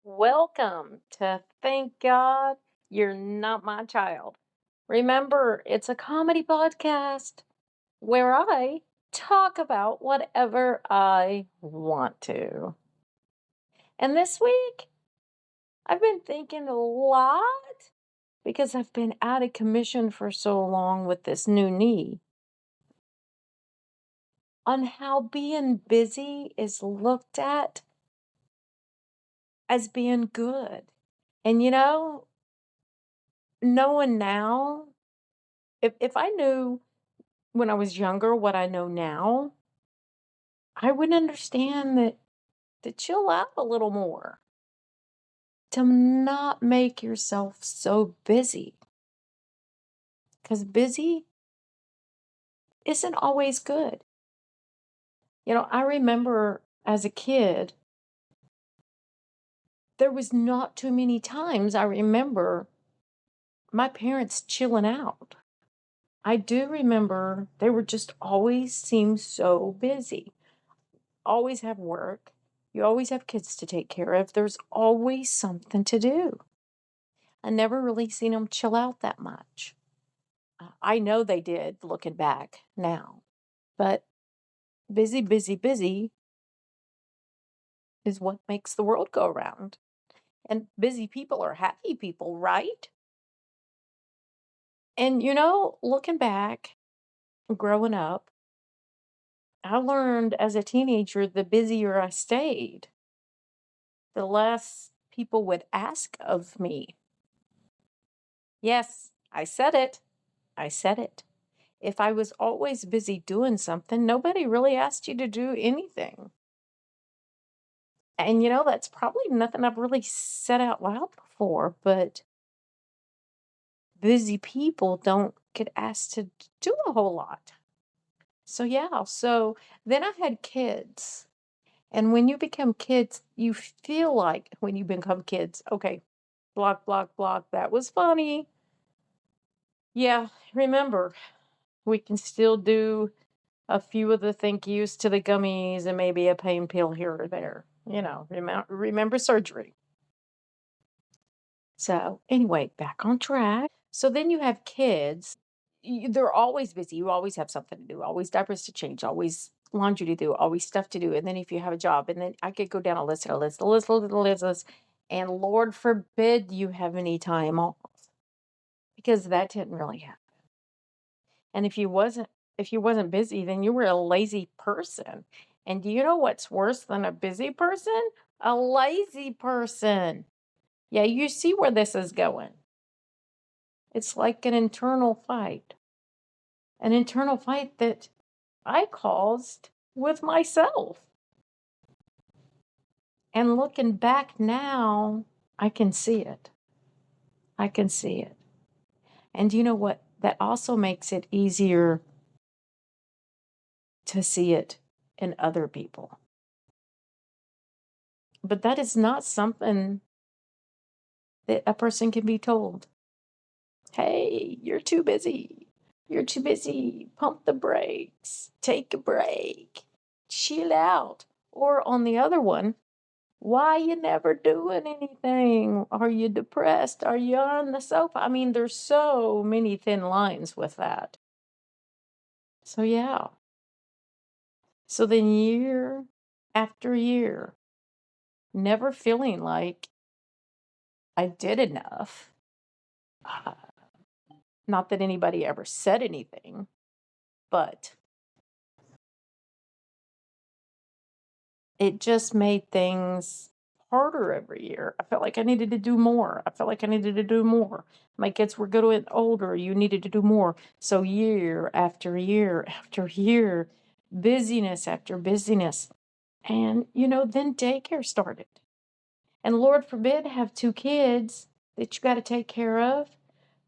Welcome to Thank God You're Not My Child. Remember, it's a comedy podcast where I talk about whatever I want to. And this week, I've been thinking a lot because I've been out of commission for so long with this new knee on how being busy is looked at as being good. And knowing now, if I knew when I was younger what I know now, I would understand that to chill out a little more, to not make yourself so busy. Because busy isn't always good. I remember as a kid, there was not too many times I remember my parents chilling out. I do remember they were just always seemed so busy. Always have work. You always have kids to take care of. There's always something to do. I never really seen them chill out that much. I know they did looking back now, but busy, busy, busy is what makes the world go round. And busy people are happy people, right? And looking back, growing up, I learned as a teenager the busier I stayed, the less people would ask of me. Yes, I said it. I said it. If I was always busy doing something, nobody really asked you to do anything. And that's probably nothing I've really said out loud before, but busy people don't get asked to do a whole lot. So, yeah, so then I had kids. And when you become kids, you feel like when you become kids, okay, block, block, block, that was funny. Yeah, remember, we can still do a few of the thank yous to the gummies and maybe a pain pill here or there. Remember surgery. So, anyway, back on track. So then you have kids. They're always busy. You always have something to do, always diapers to change, always laundry to do, always stuff to do. And then if you have a job, and then I could go down a list, a list, a list, a list, a list, a list. And Lord forbid you have any time off because that didn't really happen. And if you wasn't busy, then you were a lazy person. And do you know what's worse than a busy person? A lazy person. Yeah, you see where this is going. It's like an internal fight that I caused with myself. And looking back now, I can see it. I can see it. And you know what? That also makes it easier to see it in other people. But that is not something that a person can be told. Hey, you're too busy. You're too busy. Pump the brakes. Take a break. Chill out. Or on the other one, why you never doing anything? Are you depressed? Are you on the sofa? I mean, there's so many thin lines with that. So yeah. So then year after year, never feeling like I did enough. Uh, Not that anybody ever said anything, but it just made things harder every year. I felt like I needed to do more. I felt like I needed to do more. My kids were getting older. You needed to do more. So year after year after year, busyness after busyness. And, then daycare started. And Lord forbid, have two kids that you got to take care of.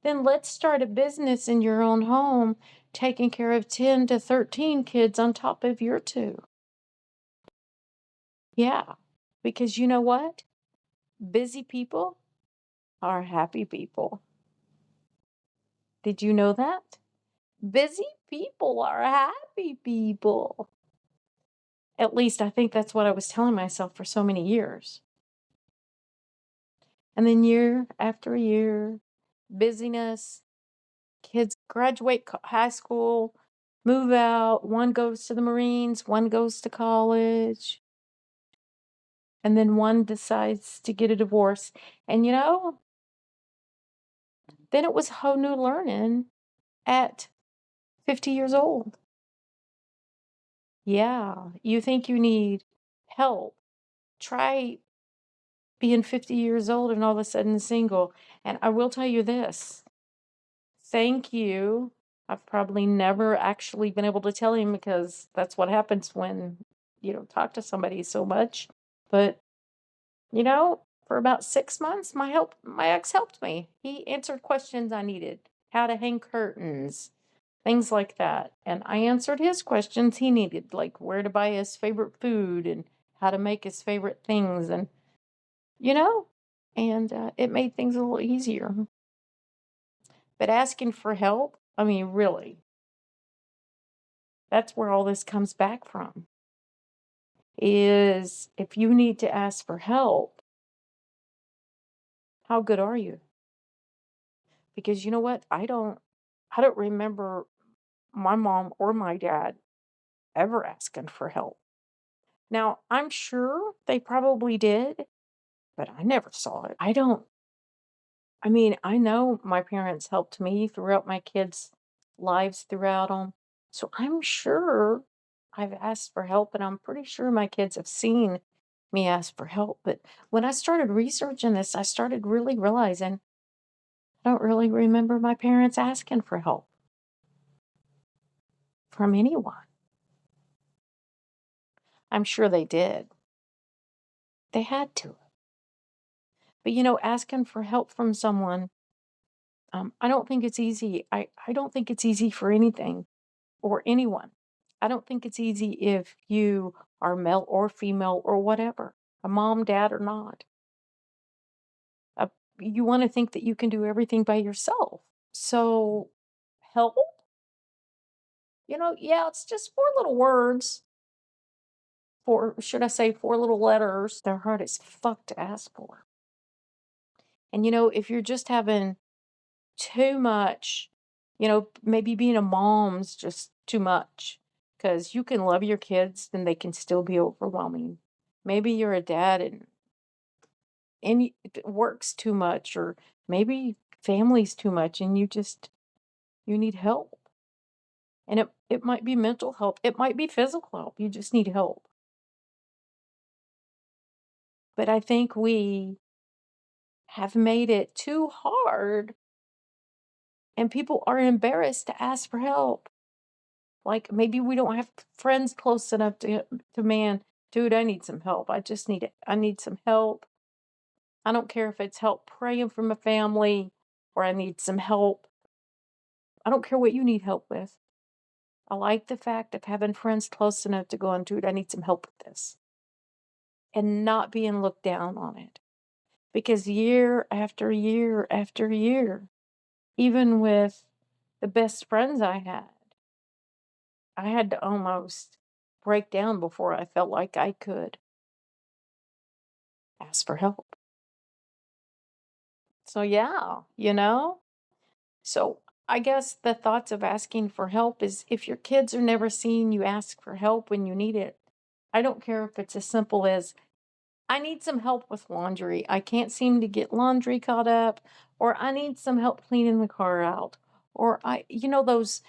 Then let's start a business in your own home, taking care of 10 to 13 kids on top of your two. Yeah, because you know what? Busy people are happy people. Did you know that? Busy people are happy people. At least I think that's what I was telling myself for so many years. And then year after year, busyness, kids graduate high school, move out, one goes to the Marines, one goes to college, and then one decides to get a divorce. And then it was whole new learning at 50 years old. Yeah, you think you need help. Try being 50 years old and all of a sudden single. And I will tell you this, thank you. I've probably never actually been able to tell him because that's what happens when you don't talk to somebody so much. But, for about 6 months, my ex helped me. He answered questions I needed, how to hang curtains, things like that. And I answered his questions he needed, like where to buy his favorite food and how to make his favorite things. And, you know, it made things a little easier. But asking for help, I mean, really, that's where all this comes back from. Is if you need to ask for help, how good are you? Because you know what? I don't remember my mom or my dad ever asking for help. Now, I'm sure they probably did, but I never saw it. I mean, I know my parents helped me throughout my kids' lives throughout them. So I'm sure I've asked for help, and I'm pretty sure my kids have seen me ask for help. But when I started researching this, I started really realizing I don't really remember my parents asking for help from anyone. I'm sure they did. They had to. But asking for help from someone, I don't think it's easy. I don't think it's easy for anything or anyone. I don't think it's easy if you are male or female or whatever, a mom, dad, or not. Uh, you want to think that you can do everything by yourself. So, help, yeah, it's just four little words, should I say, four little letters. They're hard as fuck to ask for. And, if you're just having too much, maybe being a mom's just too much because you can love your kids and they can still be overwhelming. Maybe you're a dad and it works too much, or maybe family's too much and you need help. And it might be mental help, it might be physical help. You just need help. But I think we have made it too hard and people are embarrassed to ask for help. Like maybe we don't have friends close enough to man, dude, I need some help. I need some help. I don't care if it's help praying for my family or I need some help. I don't care what you need help with. I like the fact of having friends close enough to go and dude, I need some help with this. And not being looked down on it. Because year after year after year, even with the best friends I had to almost break down before I felt like I could ask for help. So, yeah, So, I guess the thoughts of asking for help is if your kids are never seeing you ask for help when you need it, I don't care if it's as simple as, I need some help with laundry. I can't seem to get laundry caught up, or I need some help cleaning the car out, or those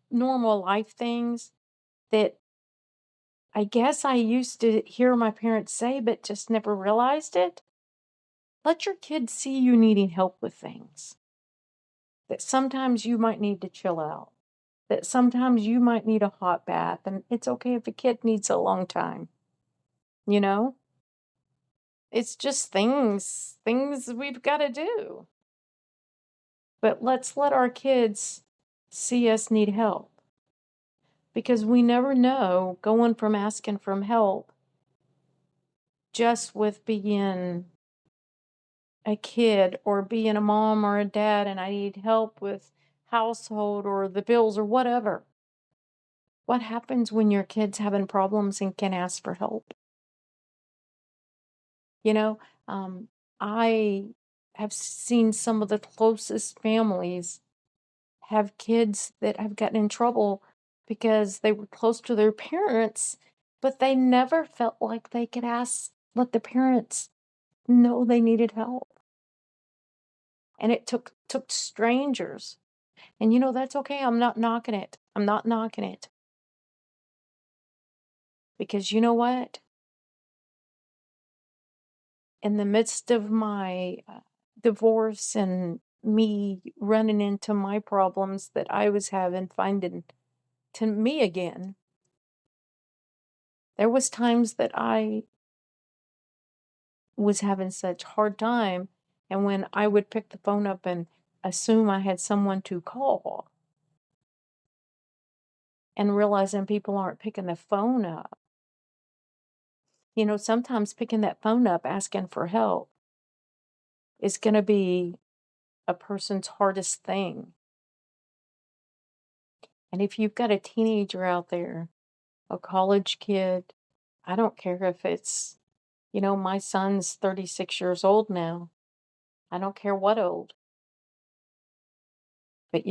normal life things that I guess I used to hear my parents say, but just never realized it. Let your kids see you needing help with things. That sometimes you might need to chill out. That sometimes you might need a hot bath, and it's okay if a kid needs a long time. You know? It's just things we've got to do. But let's let our kids see us need help. Because we never know going from asking for help just with being a kid or being a mom or a dad and I need help with household or the bills or whatever. What happens when your kid's having problems and can ask for help? You know, I have seen some of the closest families have kids that have gotten in trouble because they were close to their parents, but they never felt like they could let the parents know they needed help. And it took strangers. And that's okay. I'm not knocking it. I'm not knocking it. Because you know what? In the midst of my divorce and me running into my problems that I was having, finding to me again, there was times that I was having such hard time, and when I would pick the phone up and assume I had someone to call and realizing people aren't picking the phone up. Sometimes picking that phone up asking for help is going to be a person's hardest thing. And if you've got a teenager out there, a college kid, I don't care if it's, my son's 36 years old now. I don't care what old. But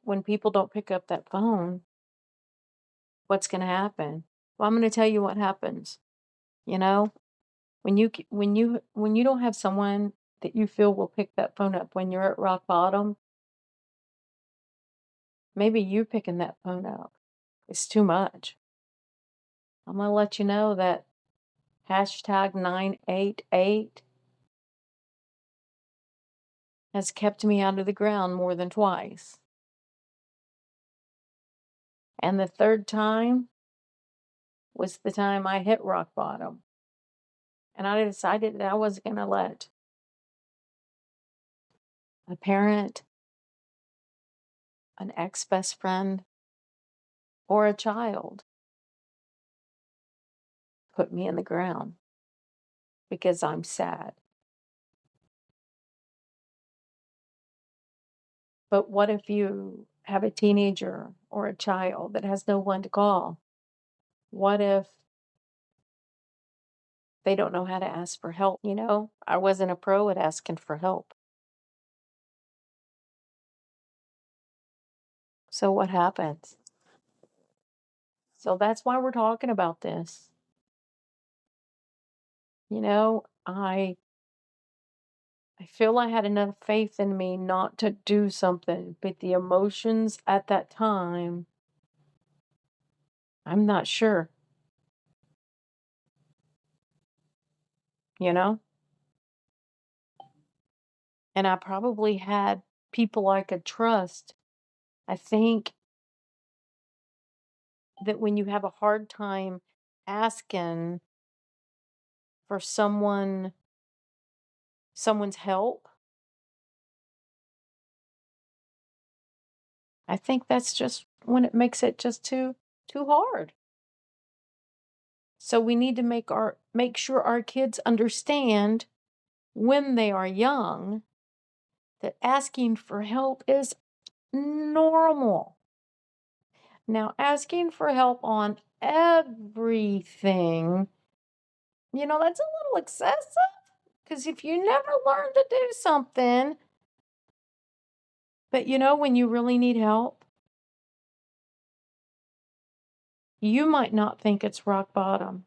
when people don't pick up that phone, what's going to happen? Well, I'm going to tell you what happens. You know, when you don't have someone that you feel will pick that phone up when you're at rock bottom, maybe you picking that phone up is too much. I'm going to let you know that hashtag 988 has kept me out of the ground more than twice. And the third time was the time I hit rock bottom. And I decided that I wasn't going to let a parent, an ex best friend, or a child put me in the ground because I'm sad. But what if you have a teenager or a child that has no one to call? What if they don't know how to ask for help? I wasn't a pro at asking for help. So what happens? So that's why we're talking about this. I feel I had enough faith in me not to do something, but the emotions at that time, I'm not sure, you know? And I probably had people I could trust. I think that when you have a hard time asking for someone's help, I think that's just when it makes it just too hard. So we need to make sure our kids understand when they are young that asking for help is normal. Now, asking for help on everything, that's a little excessive. Because if you never learn to do something, but when you really need help, you might not think it's rock bottom.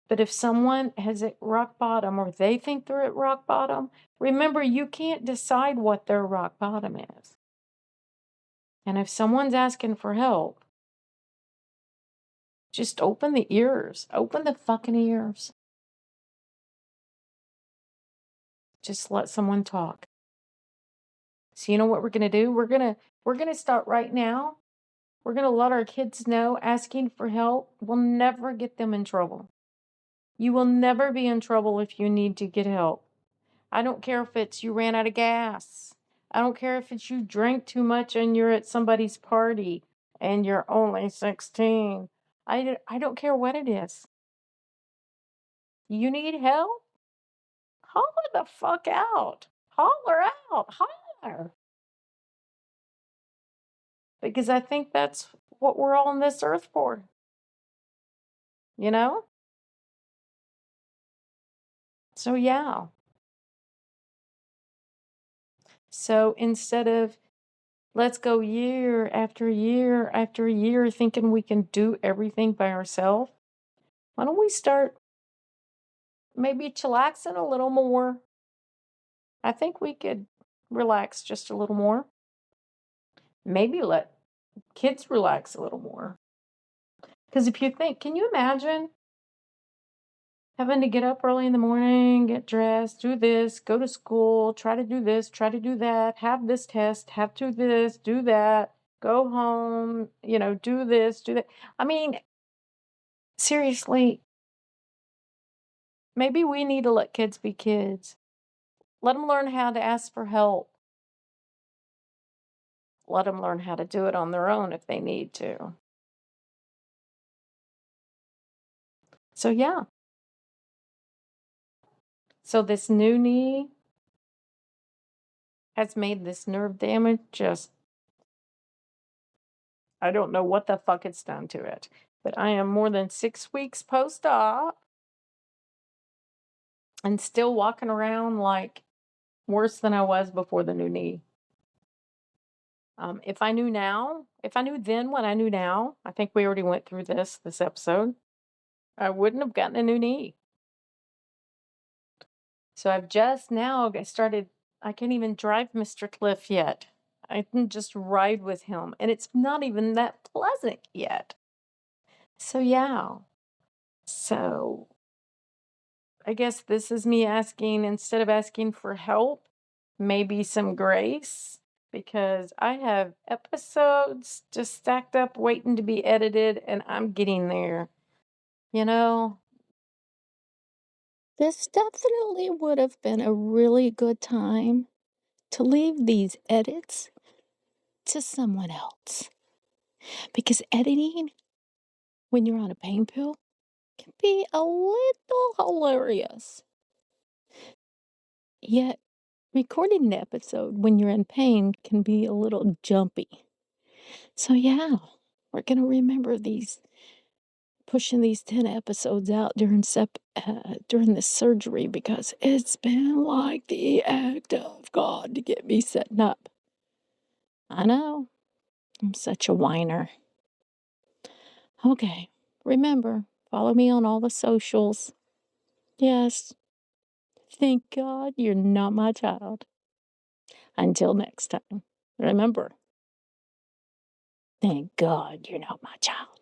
But if someone has at rock bottom or they think they're at rock bottom, remember you can't decide what their rock bottom is. And if someone's asking for help, just open the ears. Open the fucking ears. Just let someone talk. So you know what we're going to do? We're going to start right now. We're going to let our kids know asking for help will never get them in trouble. You will never be in trouble if you need to get help. I don't care if it's you ran out of gas. I don't care if it's you drank too much and you're at somebody's party and you're only 16. I don't care what it is. You need help? Holler the fuck out. Holler out. Holler. Because I think that's what we're all on this earth for. You know? So, yeah. So instead of let's go year after year after year thinking we can do everything by ourselves, why don't we start maybe chillaxing a little more? I think we could relax just a little more. Maybe let kids relax a little more. Because if you think, can you imagine having to get up early in the morning, get dressed, do this, go to school, try to do this, try to do that, have this test, have to this, do that, go home, do this, do that. I mean, seriously, maybe we need to let kids be kids. Let them learn how to ask for help. Let them learn how to do it on their own if they need to. So, yeah. So, this new knee has made this nerve damage just, I don't know what the fuck it's done to it. But I am more than 6 weeks post op and still walking around like worse than I was before the new knee. If I knew then what I knew now, I think we already went through this episode, I wouldn't have gotten a new knee. So I've just now started, I can't even drive Mr. Cliff yet. I can just ride with him, and it's not even that pleasant yet. So, yeah. So, I guess this is me asking, instead of asking for help, maybe some grace, because I have episodes just stacked up waiting to be edited, and I'm getting there. You know, This definitely would have been a really good time to leave these edits to someone else. Because editing when you're on a pain pill can be a little hilarious. Yet, recording an episode when you're in pain can be a little jumpy. So, yeah, we're going to remember pushing these 10 episodes out during this surgery because it's been like the act of God to get me setting up. I know, I'm such a whiner. Okay, remember, follow me on all the socials. Yes, thank God you're not my child. Until next time, remember, thank God you're not my child.